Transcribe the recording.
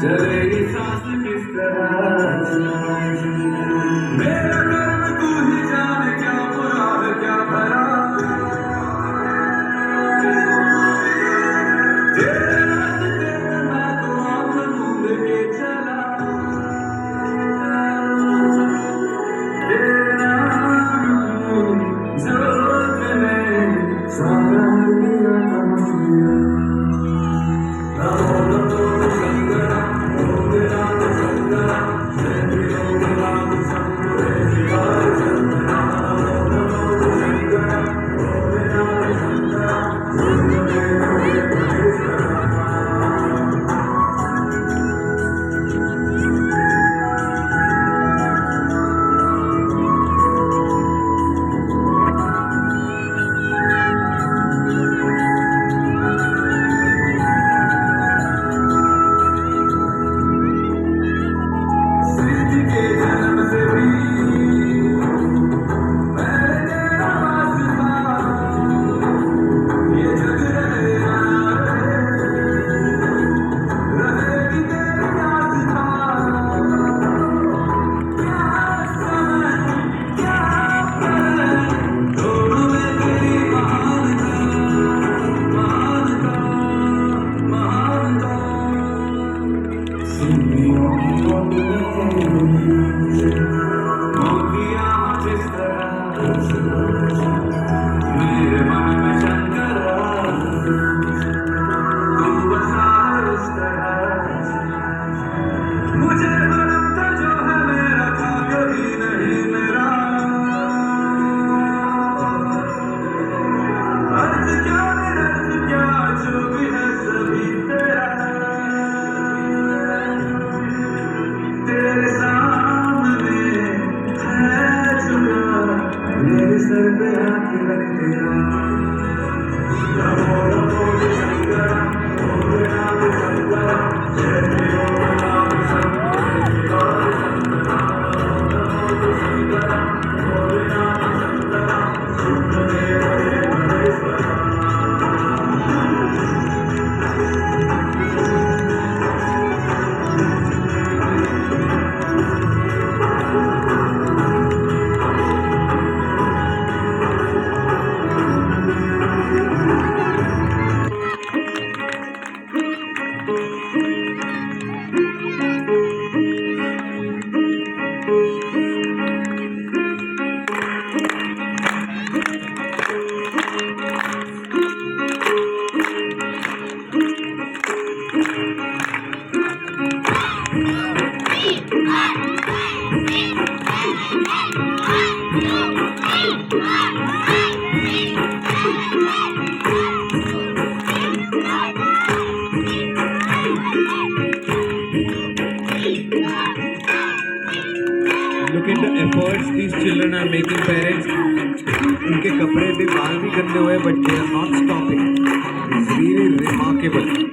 चलेगी सांस किस तरह, मेरा कर्म तू ही जाने, क्या बुरा है क्या भला, तेरे रास्ते में मैं तो आंख मूंद के चला, तेरे नाम जो तूने सारा दिया तमन्ना, मेरे मन में शंकर तू बसा इस तरह, मुझे भरम था जो है मेरा था कभी नहीं मेरा, अर्थ क्या निरर्थ क्या जो भी है सभी तेरा, तेरे सामने है झुका मेरे सर पे आके रख तेरा, नमो नमो शंकर ओम नाम शंकर जय ओम नाम शंकर शिवाय शंकर, नमो शंकर ओम नाम Shankar Shuddhadev Maheshwar. Look at the efforts these children are making, parents. उनके कपड़े भी बाल भी गंदे हुए, but they are not stopping. It's really remarkable.